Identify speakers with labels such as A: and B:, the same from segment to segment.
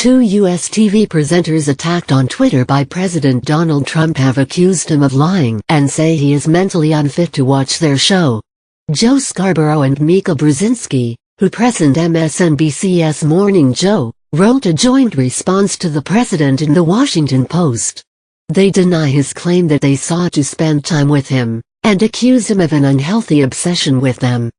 A: Two U.S. TV presenters attacked on Twitter by President Donald Trump have accused him of lying and say he is mentally unfit to watch their show. Joe Scarborough and Mika Brzezinski, who present MSNBC's Morning Joe, wrote a joint response to the president in The Washington Post. They deny his claim that they sought to spend time with him, and accuse him of an unhealthy obsession with them.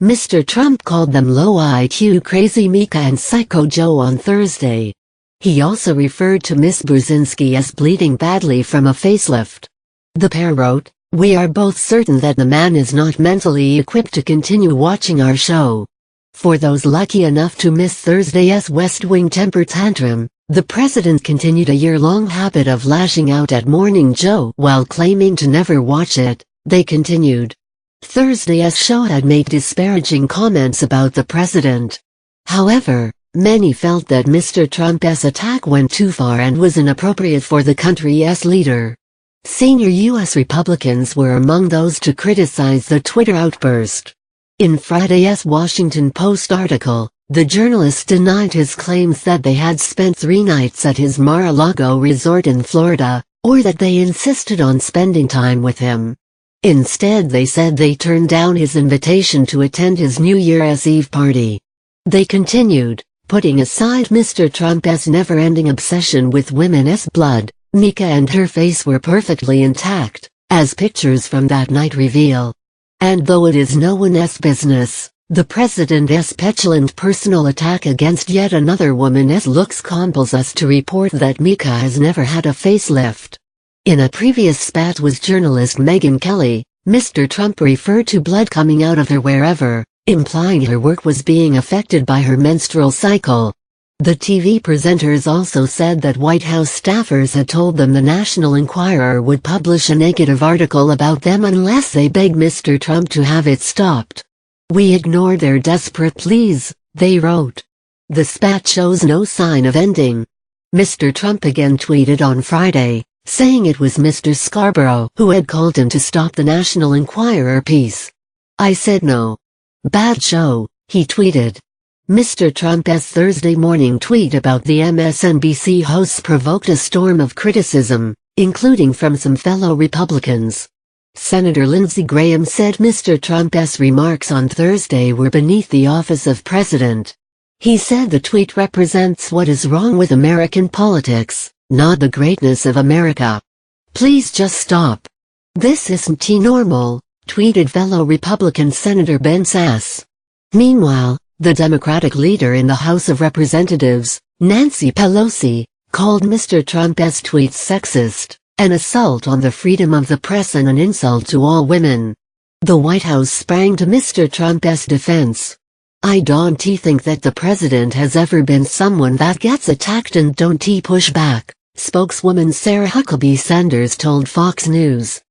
A: Mr. Trump called them low IQ Crazy Mika and Psycho Joe on Thursday. He also referred to Ms. Brzezinski as bleeding badly from a facelift. The pair wrote, "We are both certain that the man is not mentally equipped to continue watching our show." For those lucky enough to miss Thursday's West Wing temper tantrum, the president continued a year-long habit of lashing out at Morning Joe while claiming to never watch it. They continued. Thursday's show had made disparaging comments about the president. However, many felt that Mr. Trump's attack went too far and was inappropriate for the country's leader. Senior U.S. Republicans were among those to criticize the Twitter outburst. In Friday's Washington Post article, the journalist denied his claims that they had spent 3 nights at his Mar-a-Lago resort in Florida, or that they insisted on spending time with him. Instead, they said they turned down his invitation to attend his New Year's Eve party. They continued, putting aside Mr. Trump's never-ending obsession with women's blood, Mika and her face were perfectly intact, as pictures from that night reveal. And though it is no one's business, the president's petulant personal attack against yet another woman's looks compels us to report that Mika has never had a facelift. In a previous spat with journalist Megyn Kelly, Mr. Trump referred to blood coming out of her wherever, implying her work was being affected by her menstrual cycle. The TV presenters also said that White House staffers had told them the National Enquirer would publish a negative article about them unless they begged Mr. Trump to have it stopped. "We ignored their desperate pleas," they wrote. The spat shows no sign of ending. Mr. Trump again tweeted on Friday, saying it was Mr. Scarborough who had called him to stop the National Enquirer piece. "I said no. Bad show," he tweeted. Mr. Trump's Thursday morning tweet about the MSNBC hosts provoked a storm of criticism, including from some fellow Republicans. Senator Lindsey Graham said Mr. Trump's remarks on Thursday were beneath the office of president. He said the tweet represents what is wrong with American politics, not the greatness of America. "Please just stop. This isn't normal," tweeted fellow Republican Senator Ben Sasse. Meanwhile, the Democratic leader in the House of Representatives, Nancy Pelosi, called Mr. Trump's tweets sexist, an assault on the freedom of the press and an insult to all women. The White House sprang to Mr. Trump's defense. "I don't think that the president has ever been someone that gets attacked and don't push back," spokeswoman Sarah Huckabee Sanders told Fox News.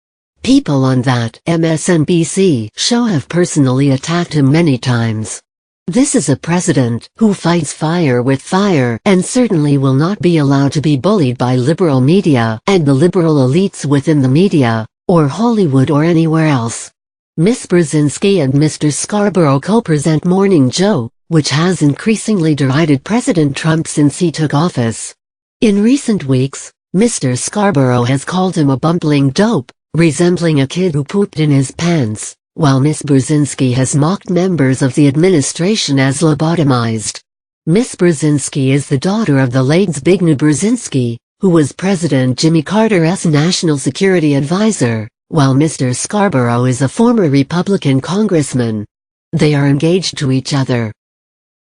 A: "People on that MSNBC show have personally attacked him many times. This is a president who fights fire with fire and certainly will not be allowed to be bullied by liberal media and the liberal elites within the media, or Hollywood or anywhere else." Ms. Brzezinski and Mr. Scarborough co-present Morning Joe, which has increasingly derided President Trump since he took office. In recent weeks, Mr. Scarborough has called him a bumbling dope, resembling a kid who pooped in his pants, while Ms. Brzezinski has mocked members of the administration as lobotomized. Ms. Brzezinski is the daughter of the late Zbigniew Brzezinski, who was President Jimmy Carter's national security advisor, while Mr. Scarborough is a former Republican congressman. They are engaged to each other.